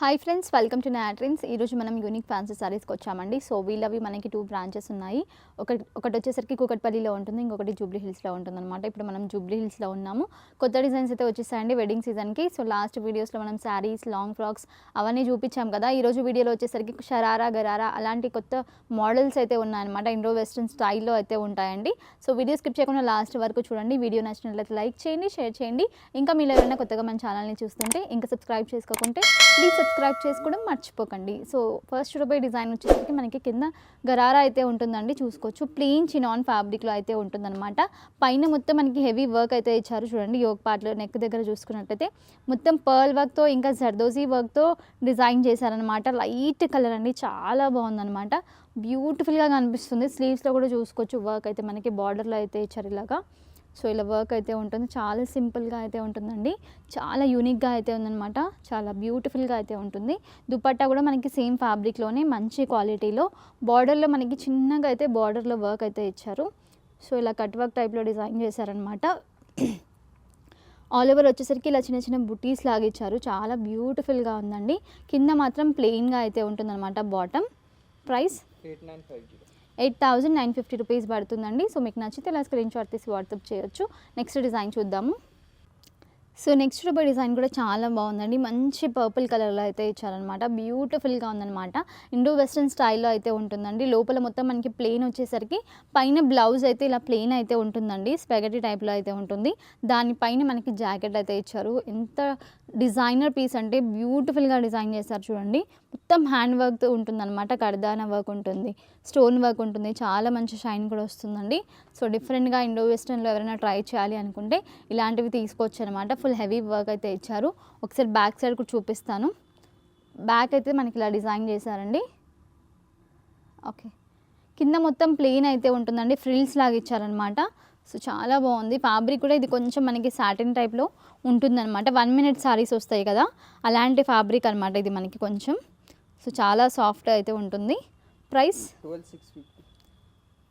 Hi friends, welcome to నయా trends. ఈరోజు మనం యూనిక్ ఫ్యాన్సీ సారీస్కి వచ్చామండి. సో వీళ్ళవి మనకి 2 బ్రాంచెస్ ఉన్నాయి. ఒకటి వచ్చేసరికి కూకట్పల్లిలో ఉంటుంది, ఇంకొకటి జూబ్లీ హిల్స్లో ఉంటుంది అనమాట. ఇప్పుడు మనం జూబ్లీ హిల్స్లో ఉన్నాము. కొత్త డిజైన్స్ అయితే వచ్చేసాయండి వెడ్డింగ్ సీజన్కి. సో లాస్ట్ వీడియోస్లో మనం శారీస్, లాంగ్ ఫ్రాక్స్ అవన్నీ చూపించాం కదా. ఈరోజు వీడియోలో వచ్చేసరికి షరారా, గరారా అలాంటి కొత్త మోడల్స్ అయితే ఉన్నాయన్నమాట. ఇండో వెస్ట్రన్ స్టైల్లో అయితే ఉంటాయండి. సో వీడియో స్కిప్ చేయకుండా లాస్ట్ వరకు చూడండి. వీడియో నచ్చినట్లయితే లైక్ చేయండి, షేర్ చేయండి. ఇంకా మీరు ఎవరైనా కొత్తగా మన ఛానల్ని చూస్తుంటే ఇంకా సబ్స్క్రైబ్ చేసుకోకుంటే ప్లీజ్ సబ్స్క్రైబ్ చేసుకోవడం మర్చిపోకండి. సో ఫస్ట్ చూడబోయే డిజైన్ వచ్చేసరికి మనకి కింద గరారా అయితే ఉంటుందండి. చూసుకోవచ్చు, ప్లెయిన్ చినాన్ ఫ్యాబ్రిక్లో అయితే ఉంటుందన్నమాట. పైన మొత్తం మనకి హెవీ వర్క్ అయితే ఇచ్చారు. చూడండి, యోగ్ పార్ట్లో నెక్ దగ్గర చూసుకున్నట్లయితే మొత్తం పర్ల్ వర్క్తో ఇంకా జర్దోజీ వర్క్తో డిజైన్ చేశారనమాట. లైట్ కలర్ అండి, చాలా బాగుందన్నమాట. బ్యూటిఫుల్గా కనిపిస్తుంది. స్లీవ్స్లో కూడా చూసుకోవచ్చు, వర్క్ అయితే మనకి బార్డర్లో అయితే ఇచ్చారు ఇలాగా. సో ఇలా వర్క్ అయితే ఉంటుంది, చాలా సింపుల్గా అయితే ఉంటుందండి. చాలా యూనిక్గా అయితే ఉందన్నమాట. చాలా బ్యూటిఫుల్గా అయితే ఉంటుంది. దుపట్టా కూడా మనకి సేమ్ ఫ్యాబ్రిక్లోనే మంచి క్వాలిటీలో బార్డర్లో మనకి చిన్నగా అయితే బార్డర్లో వర్క్ అయితే ఇచ్చారు. సో ఇలా కట్ వర్క్ టైప్లో డిజైన్ చేశారనమాట. ఆల్ ఓవర్ వచ్చేసరికి ఇలా చిన్న చిన్న బుటీస్ లాగా ఇచ్చారు. చాలా బ్యూటిఫుల్గా ఉందండి. కింద మాత్రం ప్లెయిన్గా అయితే ఉంటుందన్నమాట. బాటమ్ ప్రైస్ 8,950 రూపీస్ పడుతుందండి. సో మీకు నచ్చితే ఇలా స్క్రీన్ షాట్ తీసి వాట్సాప్ చేయొచ్చు. నెక్స్ట్ డిజైన్ చూద్దాము. సో నెక్స్ట్ రూపాయి డిజైన్ కూడా చాలా బాగుందండి. మంచి పర్పుల్ కలర్లో అయితే ఇచ్చారనమాట. బ్యూటిఫుల్గా ఉందన్నమాట. ఇండో వెస్ట్రన్ స్టైల్లో అయితే ఉంటుందండి. లోపల మొత్తం మనకి ప్లెయిన్ వచ్చేసరికి పైన బ్లౌజ్ అయితే ఇలా ప్లెయిన్ అయితే ఉంటుందండి. స్పెగటీ టైప్లో అయితే ఉంటుంది. దానిపైన మనకి జాకెట్ అయితే ఇచ్చారు. ఎంత డిజైనర్ పీస్ అంటే బ్యూటిఫుల్గా డిజైన్ చేశారు చూడండి. మొత్తం హ్యాండ్ వర్క్ ఉంటుందన్నమాట. కర్దానా వర్క్ ఉంటుంది, స్టోన్ వర్క్ ఉంటుంది. చాలా మంచి షైన్ కూడా వస్తుందండి. సో డిఫరెంట్గా ఇండో వెస్ట్రన్లో ఎవరైనా ట్రై చేయాలి అనుకుంటే ఇలాంటివి తీసుకోవచ్చు అనమాట. ఫుల్ హెవీ వర్క్ అయితే ఇచ్చారు. ఒకసారి బ్యాక్ సైడ్ కూడా చూపిస్తాను. బ్యాక్ అయితే మనకి ఇలా డిజైన్ చేశారండి. ఓకే, కింద మొత్తం ప్లెయిన్ అయితే ఉంటుందండి. ఫ్రిల్స్ లాగా ఇచ్చారనమాట. సో చాలా బాగుంది. ఫ్యాబ్రిక్ కూడా ఇది కొంచెం మనకి సాటిన్ టైప్లో ఉంటుందన్నమాట. 1 మినిట్ సారీస్ వస్తాయి కదా, అలాంటి ఫ్యాబ్రిక్ అనమాట ఇది మనకి కొంచెం. సో చాలా సాఫ్ట్ అయితే ఉంటుంది. ప్రైస్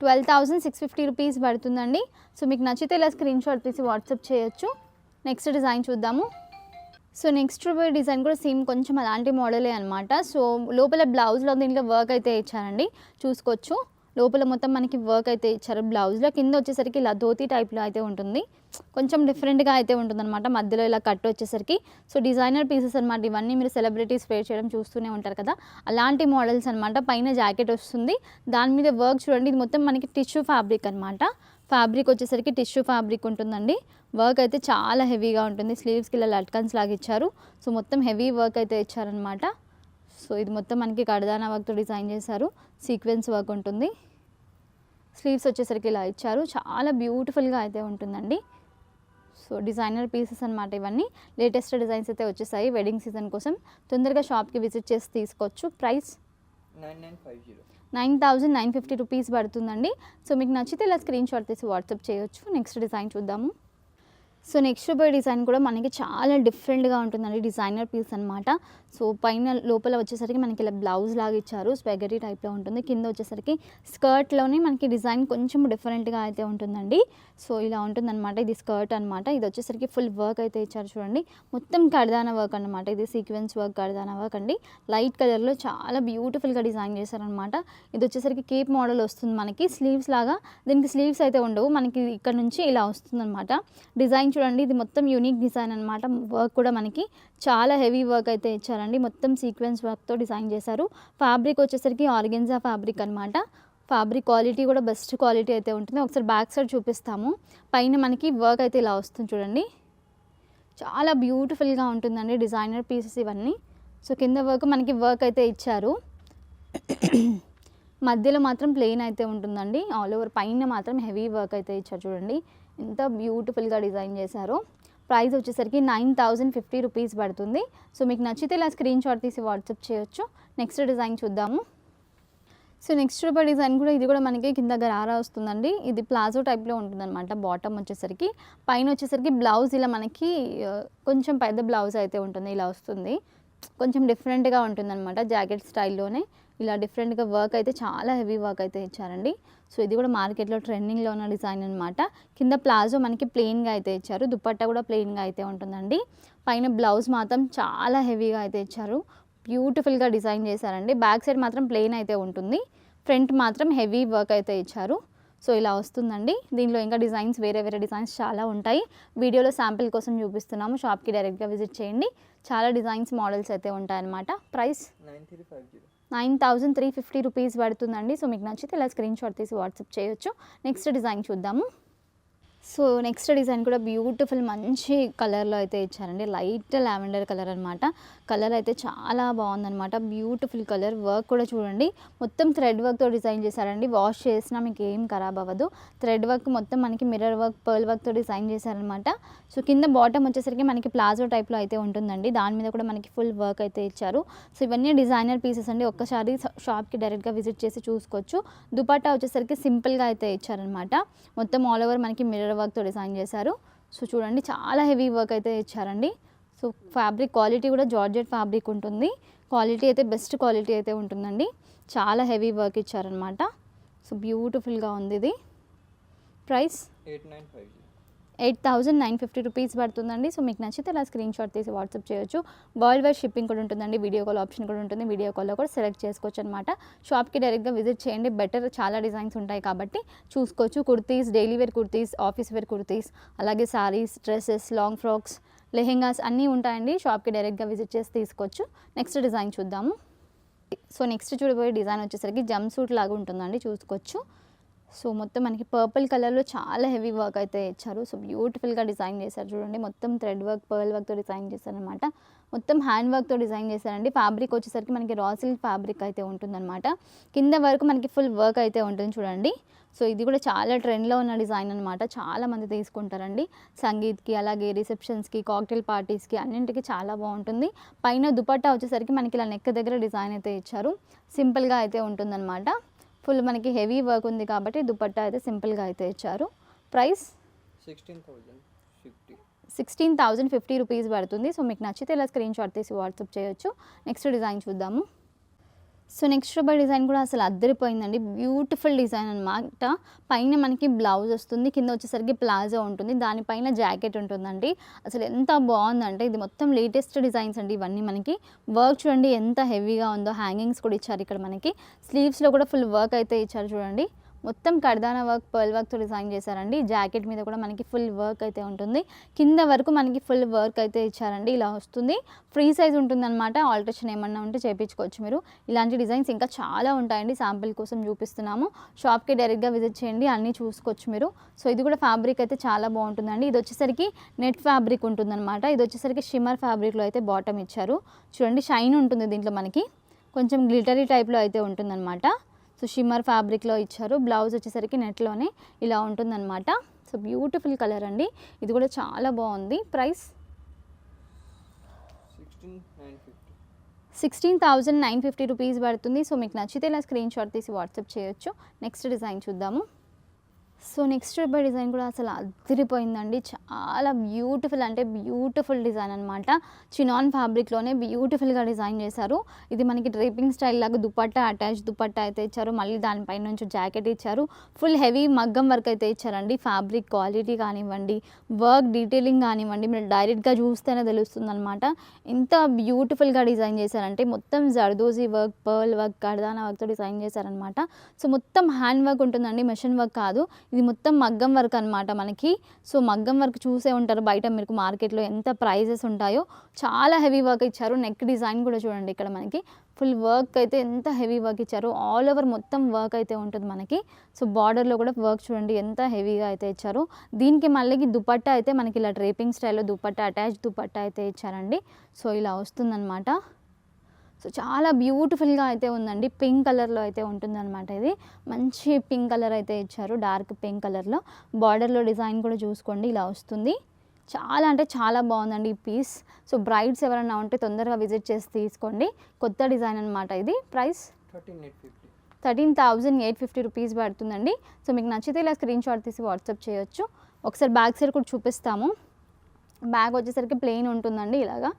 12,650 రూపీస్ పడుతుందండి. సో మీకు నచ్చితే ఇలా స్క్రీన్ షాట్ తీసి వాట్సాప్ చేయొచ్చు. నెక్స్ట్ డిజైన్ చూద్దాము. సో నెక్స్ట్ డిజైన్ కూడా సేమ్ కొంచెం అలాంటి మోడలే అనమాట. సో లోపల బ్లౌజ్లో దీంట్లో వర్క్ అయితే ఇచ్చారండి. చూసుకోవచ్చు, లోపల మొత్తం మనకి వర్క్ అయితే ఇచ్చారు బ్లౌజ్లో. కింద వచ్చేసరికి ఇలా ధోతి టైప్లో అయితే ఉంటుంది. కొంచెం డిఫరెంట్గా అయితే ఉంటుందన్నమాట. మధ్యలో ఇలా కట్ వచ్చేసరికి. సో డిజైనర్ పీసెస్ అనమాట ఇవన్నీ. మీరు సెలబ్రిటీస్ వేర్ చేయడం చూస్తూనే ఉంటారు కదా, అలాంటి మోడల్స్ అనమాట. పైన జాకెట్ వస్తుంది, దాని మీద వర్క్ చూడండి. ఇది మొత్తం మనకి టిష్యూ ఫ్యాబ్రిక్ అనమాట. ఫ్యాబ్రిక్ వచ్చేసరికి టిష్యూ ఫ్యాబ్రిక్ ఉంటుందండి. వర్క్ అయితే చాలా హెవీగా ఉంటుంది. స్లీవ్స్కి ఇలా లట్కన్స్ లాగా ఇచ్చారు. సో మొత్తం హెవీ వర్క్ అయితే ఇచ్చారనమాట. సో ఇది మొత్తం మనకి కడదానా వర్క్తో డిజైన్ చేశారు. సీక్వెన్స్ వర్క్ ఉంటుంది. స్లీవ్స్ వచ్చేసరికి ఇలా ఇచ్చారు. చాలా బ్యూటిఫుల్గా అయితే ఉంటుందండి. సో డిజైనర్ పీసెస్ అనమాట ఇవన్నీ. లేటెస్ట్ డిజైన్స్ అయితే వచ్చేసాయి వెడ్డింగ్ సీజన్ కోసం. తొందరగా షాప్కి విజిట్ చేసి తీసుకోవచ్చు. ప్రైస్ 9,950 రూపీస్ పడుతుందండి. సో మీకు నచ్చితే ఇలా స్క్రీన్ షాట్ తీసి వాట్సాప్ చేయొచ్చు. నెక్స్ట్ డిజైన్ చూద్దాము. సో నెక్స్ట్ డిజైన్ కూడా మనకి చాలా డిఫరెంట్గా ఉంటుందండి. డిజైనర్ పీస్ అనమాట. సో పైన లోపల వచ్చేసరికి మనకి ఇలా బ్లౌజ్ లాగా ఇచ్చారు. స్పెగరీ టైప్లో ఉంటుంది. కింద వచ్చేసరికి స్కర్ట్లోనే మనకి డిజైన్ కొంచెం డిఫరెంట్గా అయితే ఉంటుందండి. సో ఇలా ఉంటుందన్నమాట. ఇది స్కర్ట్ అనమాట. ఇది వచ్చేసరికి ఫుల్ వర్క్ అయితే ఇచ్చారు చూడండి. మొత్తం కడదానా వర్క్ అనమాట. ఇది సీక్వెన్స్ వర్క్, కడదానా వర్క్ అండి. లైట్ కలర్లో చాలా బ్యూటిఫుల్గా డిజైన్ చేశారనమాట. ఇది వచ్చేసరికి కేప్ మోడల్ వస్తుంది మనకి. స్లీవ్స్ లాగా, దీనికి స్లీవ్స్ అయితే ఉండవు మనకి. ఇక్కడ నుంచి ఇలా వస్తుందన్నమాట. డిజైన్ చూడండి, ఇది మొత్తం యూనిక్ డిజైన్ అనమాట. వర్క్ కూడా మనకి చాలా హెవీ వర్క్ అయితే ఇచ్చారండి. మొత్తం సీక్వెన్స్ వర్క్తో డిజైన్ చేశారు. ఫ్యాబ్రిక్ వచ్చేసరికి ఆర్గెన్జా ఫ్యాబ్రిక్ అనమాట. ఫ్యాబ్రిక్ క్వాలిటీ కూడా బెస్ట్ క్వాలిటీ అయితే ఉంటుంది. ఒకసారి బ్యాక్ సైడ్ చూపిస్తాము. పైన మనకి వర్క్ అయితే ఇలా వస్తుంది చూడండి. చాలా బ్యూటిఫుల్గా ఉంటుందండి. డిజైనర్ పీసెస్ ఇవన్నీ. సో కింద మనకి వర్క్ అయితే ఇచ్చారు. మధ్యలో మాత్రం ప్లెయిన్ అయితే ఉంటుందండి. ఆల్ ఓవర్ పైన మాత్రం హెవీ వర్క్ అయితే ఇచ్చారు చూడండి. ఎంత బ్యూటిఫుల్గా డిజైన్ చేశారో. ప్రైస్ వచ్చేసరికి 9,050 రూపీస్ పడుతుంది. సో మీకు నచ్చితే ఇలా స్క్రీన్ షాట్ తీసి వాట్సాప్ చేయొచ్చు. నెక్స్ట్ డిజైన్ చూద్దాము. సో నెక్స్ట్ డిజైన్ కూడా ఇది కూడా మనకి కింద గరారా వస్తుందండి. ఇది ప్లాజో టైప్లో ఉంటుందన్నమాట. బాటమ్ వచ్చేసరికి, పైన వచ్చేసరికి బ్లౌజ్ ఇలా మనకి కొంచెం పెద్ద బ్లౌజ్ అయితే ఉంటుంది. ఇలా వస్తుంది, కొంచెం డిఫరెంట్గా ఉంటుందన్నమాట. జాకెట్ స్టైల్లోనే ఇలా డిఫరెంట్గా వర్క్ అయితే చాలా హెవీ వర్క్ అయితే ఇచ్చారండి. సో ఇది కూడా మార్కెట్లో ట్రెండింగ్లో ఉన్న డిజైన్ అనమాట. కింద ప్లాజో మనకి ప్లెయిన్గా అయితే ఇచ్చారు. దుపట్టా కూడా ప్లెయిన్గా అయితే ఉంటుందండి. పైన బ్లౌజ్ మాత్రం చాలా హెవీగా అయితే ఇచ్చారు. బ్యూటిఫుల్గా డిజైన్ చేశారండి. బ్యాక్ సైడ్ మాత్రం ప్లెయిన్ అయితే ఉంటుంది, ఫ్రంట్ మాత్రం హెవీ వర్క్ అయితే ఇచ్చారు. సో ఇలా వస్తుందండి. దీనిలో ఇంకా డిజైన్స్ వేరే డిజైన్స్ చాలా ఉంటాయి. వీడియోలో శాంపిల్ కోసం చూపిస్తున్నాము. షాప్కి డైరెక్ట్గా విజిట్ చేయండి. చాలా డిజైన్స్ మోడల్స్ అయితే ఉంటాయన్నమాట. ప్రైస్ 9350 రూపీస్ పడుతుందండి. సో మీకు నచ్చితే ఇలా స్క్రీన్ షాట్ తీసి వాట్సాప్ చేయొచ్చు. నెక్స్ట్ డిజైన్ చూద్దాము. సో నెక్స్ట్ డిజైన్ కూడా బ్యూటిఫుల్ మంచి కలర్లో అయితే ఇచ్చారండి. లైట్ లావెండర్ కలర్ అనమాట. కలర్ అయితే చాలా బాగుందనమాట. Beautiful colour. వర్క్ కూడా చూడండి, మొత్తం థ్రెడ్ వర్క్తో డిజైన్ చేశారండి. వాష్ చేసినా మీకు ఏం ఖరాబ్ అవ్వదు. థ్రెడ్ వర్క్ మొత్తం మనకి మిర్రర్ వర్క్, పర్ల్ వర్క్తో డిజైన్ చేశారనమాట. సో కింద బాటమ్ వచ్చేసరికి మనకి ప్లాజో టైప్లో అయితే ఉంటుందండి. దాని మీద కూడా మనకి ఫుల్ వర్క్ అయితే ఇచ్చారు. సో ఇవన్నీ డిజైనర్ పీసెస్ అండి. ఒక్కసారి షాప్కి డైరెక్ట్గా విజిట్ చేసి చూసుకోవచ్చు. దుపట్టా వచ్చేసరికి సింపుల్గా అయితే ఇచ్చారనమాట. మొత్తం ఆల్ ఓవర్ మనకి మిర్రర్ వర్క్తో డిజైన్ చేశారు. సో చూడండి, చాలా హెవీ వర్క్ అయితే ఇచ్చారండి. సో ఫ్యాబ్రిక్ క్వాలిటీ కూడా జార్జెట్ ఫ్యాబ్రిక్ ఉంటుంది. క్వాలిటీ అయితే బెస్ట్ క్వాలిటీ అయితే ఉంటుందండి. చాలా హెవీ వర్క్ ఇచ్చారనమాట. సో బ్యూటిఫుల్గా ఉంది ఇది. ప్రైస్ 8950 రూపీస్ పడుతుందండి. సో మీకు నచ్చితే అలా స్క్రీన్ షాట్ తీసి వాట్సాప్ చేయొచ్చు. వరల్డ్ వైడ్ షిప్పింగ్ కూడా ఉంటుందండి. వీడియో కాల్ ఆప్షన్ కూడా ఉంటుంది. వీడియో కాల్లో కూడా సెలెక్ట్ చేసుకోవచ్చు అనమాట. షాప్కి డైరెక్ట్గా విజిట్ చేయండి, బెటర్. చాలా డిజైన్స్ ఉంటాయి కాబట్టి చూసుకోవచ్చు. Kurtis, daily wear kurtis, office wear kurtis, అలాగే saris, dresses, long frocks, lehengas అన్నీ ఉంటాయండి. షాప్కి డైరెక్ట్గా విజిట్ చేసి తీసుకోవచ్చు. నెక్స్ట్ డిజైన్ చూద్దాము. సో నెక్స్ట్ చూడబోయే డిజైన్ వచ్చేసరికి జంప్ సూట్ లాగా ఉంటుందండి, చూసుకోవచ్చు. సో మొత్తం మనకి పర్పుల్ కలర్లో చాలా హెవీ వర్క్ అయితే ఇచ్చారు. సో బ్యూటిఫుల్గా డిజైన్ చేశారు చూడండి. మొత్తం థ్రెడ్ వర్క్, పర్ల్ వర్క్తో డిజైన్ చేశారనమాట. మొత్తం హ్యాండ్ వర్క్తో డిజైన్ చేశారండి. ఫ్యాబ్రిక్ వచ్చేసరికి మనకి రా సిల్క్ ఫ్యాబ్రిక్ అయితే ఉంటుందన్నమాట. కింద వరకు మనకి ఫుల్ వర్క్ అయితే ఉంటుంది చూడండి. సో ఇది కూడా చాలా ట్రెండ్లో ఉన్న డిజైన్ అనమాట. చాలా మంది తీసుకుంటారండి సంగీత్కి, అలాగే రిసెప్షన్స్కి, కాక్టైల్ పార్టీస్కి అన్నింటికి చాలా బాగుంటుంది. పైన దుపట్టా వచ్చేసరికి మనకి ఇలా నెక్ దగ్గర డిజైన్ అయితే ఇచ్చారు. సింపుల్గా అయితే ఉంటుందన్నమాట. ఫుల్ మనకి హెవీ వర్క్ ఉంది కాబట్టి దుపట్టా అయితే సింపుల్గా అయితే ఇచ్చారు. ప్రైస్ 16,050 రూపీస్ పడుతుంది. సో మీకు నచ్చితే ఇలా స్క్రీన్ షాట్ తీసి వాట్సాప్ చేయొచ్చు. నెక్స్ట్ డిజైన్ చూద్దాము. సో నెక్స్ట్ డిజైన్ కూడా అసలు అద్దరిపోయిందండి. బ్యూటిఫుల్ డిజైన్ అనమాట. పైన మనకి బ్లౌజ్ వస్తుంది, కింద వచ్చేసరికి ప్లాజో ఉంటుంది, దానిపైన జాకెట్ ఉంటుందండి. అసలు ఎంత బాగుందంటే ఇది మొత్తం లేటెస్ట్ డిజైన్స్ అండి. ఇవన్నీ మనకి వర్క్ చూడండి ఎంత హెవీగా ఉందో. హ్యాంగింగ్స్ కూడా ఇచ్చారు ఇక్కడ మనకి. స్లీవ్స్లో కూడా ఫుల్ వర్క్ అయితే ఇచ్చారు చూడండి. మొత్తం కర్దానా వర్క్, పర్ల్ వర్క్తో డిజైన్ చేశారండి. జాకెట్ మీద కూడా మనకి ఫుల్ వర్క్ అయితే ఉంటుంది. కింద వరకు మనకి ఫుల్ వర్క్ అయితే ఇచ్చారండి. ఇలా వస్తుంది. ఫ్రీ సైజ్ ఉంటుందన్నమాట. ఆల్టరేషన్ ఏమన్నా ఉంటే చేయించుకోవచ్చు మీరు. ఇలాంటి డిజైన్స్ ఇంకా చాలా ఉంటాయండి. శాంపిల్ కోసం చూపిస్తున్నాము. షాప్కి డైరెక్ట్గా విజిట్ చేయండి, అన్నీ చూసుకోవచ్చు మీరు. సో ఇది కూడా ఫ్యాబ్రిక్ అయితే చాలా బాగుంటుందండి. ఇది వచ్చేసరికి నెట్ ఫ్యాబ్రిక్ ఉంటుందన్నమాట. ఇది వచ్చేసరికి షిమ్మర్ ఫ్యాబ్రిక్లో అయితే బాటమ్ ఇచ్చారు చూడండి. షైన్ ఉంటుంది దీంట్లో మనకి, కొంచెం గ్లిటరీ టైప్లో అయితే ఉంటుందన్నమాట. సో షిమ్మర్ ఫ్యాబ్రిక్లో ఇచ్చారు. బ్లౌజ్ వచ్చేసరికి నెట్లోనే ఇలా ఉంటుందన్నమాట. సో బ్యూటిఫుల్ కలర్ అండి. ఇది కూడా చాలా బాగుంది. ప్రైస్ 16,950 రూపీస్ పడుతుంది. సో మీకు నచ్చితే ఇలా స్క్రీన్ షాట్ తీసి వాట్సాప్ చేయొచ్చు. నెక్స్ట్ డిజైన్ చూద్దాము. సో నెక్స్ట్ డిజైన్ కూడా అసలు అదిరిపోయిందండి. చాలా బ్యూటిఫుల్ అంటే బ్యూటిఫుల్ డిజైన్ అనమాట. చినాన్ ఫ్యాబ్రిక్లోనే బ్యూటిఫుల్గా డిజైన్ చేశారు. ఇది మనకి డ్రేపింగ్ స్టైల్ లాగా దుపట్టా, అటాచ్ దుపట్టా అయితే ఇచ్చారు. మళ్ళీ దానిపైన నుంచి జాకెట్ ఇచ్చారు. ఫుల్ హెవీ మగ్గం వర్క్ అయితే ఇచ్చారండి. ఫ్యాబ్రిక్ క్వాలిటీ కానివ్వండి, వర్క్ డీటెయిలింగ్ కానివ్వండి, మీరు డైరెక్ట్గా చూస్తేనే తెలుస్తుంది అనమాట. ఎంత బ్యూటిఫుల్గా డిజైన్ చేశారంటే మొత్తం జర్దోజీ వర్క్, పర్ల్ వర్క్, కర్దానా వర్క్తో డిజైన్ చేశారనమాట. సో మొత్తం హ్యాండ్ వర్క్ ఉంటుందండి, మెషిన్ వర్క్ కాదు. ఇది మొత్తం మగ్గం వర్క్ అనమాట మనకి. సో మగ్గం వర్క్ చూసే ఉంటారు బయట మీకు మార్కెట్లో ఎంత ప్రైజెస్ ఉంటాయో. చాలా హెవీ వర్క్ ఇచ్చారు. నెక్ డిజైన్ కూడా చూడండి, ఇక్కడ మనకి ఫుల్ వర్క్ అయితే ఎంత హెవీ వర్క్ ఇచ్చారు. ఆల్ ఓవర్ మొత్తం వర్క్ అయితే ఉంటుంది మనకి. సో బార్డర్లో కూడా వర్క్ చూడండి ఎంత హెవీగా అయితే ఇచ్చారు. దీనికి మళ్ళీ దుపట్టా అయితే మనకి ఇలా డ్రేపింగ్ స్టైల్లో దుపట్టా, అటాచ్ దుపట్టా అయితే ఇచ్చారండి. సో ఇలా వస్తుందన్నమాట. సో చాలా బ్యూటిఫుల్గా అయితే ఉందండి. పింక్ కలర్లో అయితే ఉంటుందన్నమాట. ఇది మంచి పింక్ కలర్ అయితే ఇచ్చారు, డార్క్ పింక్ కలర్లో. బార్డర్లో డిజైన్ కూడా చూసుకోండి, ఇలా వస్తుంది. చాలా అంటే చాలా బాగుందండి ఈ పీస్. సో బ్రైడ్స్ ఎవరైనా ఉంటే తొందరగా విజిట్ చేసి తీసుకోండి. కొత్త డిజైన్ అనమాట ఇది. ప్రైస్ 13,850 రూపీస్ పడుతుందండి. సో మీకు నచ్చితే ఇలా స్క్రీన్ షాట్ తీసి వాట్సాప్ చేయొచ్చు. ఒకసారి బ్యాక్ సైడ్ కూడా చూపిస్తాము. బ్యాగ్ వచ్చేసరికి ప్లెయిన్ ఉంటుందండి. ఇలాగా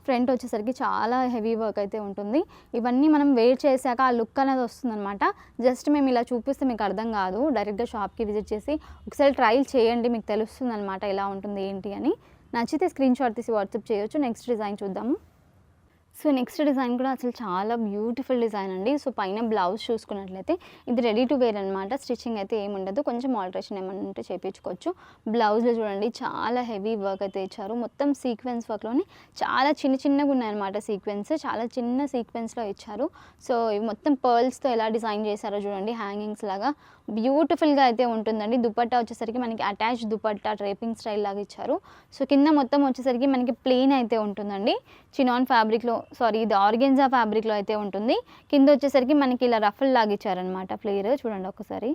ఫ్రంట్ వచ్చేసరికి చాలా హెవీ వర్క్ అయితే ఉంటుంది. ఇవన్నీ మనం వేర్ చేశాక ఆ లుక్ అనేది వస్తుందన్నమాట. జస్ట్ మేము ఇలా చూపిస్తే మీకు అర్థం కాదు. డైరెక్ట్గా షాప్కి విజిట్ చేసి ఒకసారి ట్రయల్ చేయండి, మీకు తెలుస్తుంది అనమాట ఎలా ఉంటుంది ఏంటి అని. నచ్చితే స్క్రీన్ షాట్ తీసి వాట్సాప్ చేయొచ్చు. నెక్స్ట్ డిజైన్ చూద్దాము. సో నెక్స్ట్ డిజైన్ కూడా అసలు చాలా బ్యూటిఫుల్ డిజైన్ అండి. సో పైన బ్లౌజ్ చూసుకున్నట్లయితే ఇది రెడీ టు వేర్ అనమాట. స్టిచ్చింగ్ అయితే ఏమి ఉండదు, కొంచెం ఆల్టరేషన్ ఏమన్నా ఉంటే చేయించుకోవచ్చు. బ్లౌజ్లో చూడండి చాలా హెవీ వర్క్ అయితే ఇచ్చారు. మొత్తం సీక్వెన్స్ వర్క్లోని చాలా చిన్నగా ఉన్నాయన్నమాట. సీక్వెన్స్ చాలా చిన్న సీక్వెన్స్లో ఇచ్చారు. సో ఇవి మొత్తం పర్ల్స్తో ఎలా డిజైన్ చేశారో చూడండి, హ్యాంగింగ్స్ లాగా బ్యూటిఫుల్గా అయితే ఉంటుందండి. దుపట్టా వచ్చేసరికి మనకి అటాచ్ దుపట్టా డ్రేపింగ్ స్టైల్ లాగా ఇచ్చారు. సో కింద మొత్తం వచ్చేసరికి మనకి ప్లెయిన్ అయితే ఉంటుందండి. చినాన్ ఫ్యాబ్రిక్లో, సారీ ఇది ఆర్గెన్జా ఫ్యాబ్రిక్లో అయితే ఉంటుంది. కింద వచ్చేసరికి మనకి ఇలా రఫల్ లాగా ఇచ్చారనమాట. ఫ్లేర్ చూడండి ఒకసారి.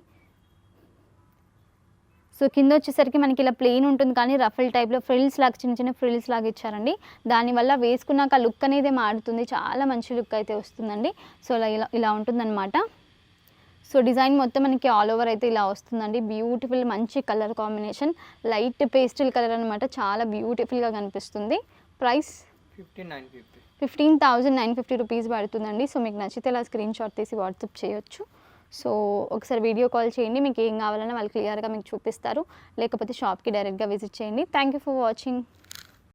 సో కింద వచ్చేసరికి మనకి ఇలా ప్లెయిన్ ఉంటుంది, కానీ రఫల్ టైప్లో ఫ్రిల్స్ లాగా చిన్న ఫ్రిల్స్ లాగా ఇచ్చారండి. దానివల్ల వేసుకున్నాక లుక్ అనేది మారుతుంది, చాలా మంచి లుక్ అయితే వస్తుందండి. సో ఇలా ఉంటుందన్నమాట. సో డిజైన్ మొత్తం మనకి ఆల్ ఓవర్ అయితే ఇలా వస్తుందండి. బ్యూటిఫుల్ మంచి colour combination, light pastel colour అనమాట. చాలా బ్యూటిఫుల్గా కనిపిస్తుంది. ప్రైస్ 15,950 రూపీస్ పడుతుందండి. సో మీకు నచ్చితే ఇలా స్క్రీన్ షాట్ తీసి వాట్సాప్ చేయొచ్చు. సో ఒకసారి వీడియో కాల్ చేయండి, మీకు ఏం కావాలన్నా వాళ్ళు క్లియర్గా మీకు చూపిస్తారు. లేకపోతే షాప్కి డైరెక్ట్గా విజిట్ చేయండి. Thank you for watching.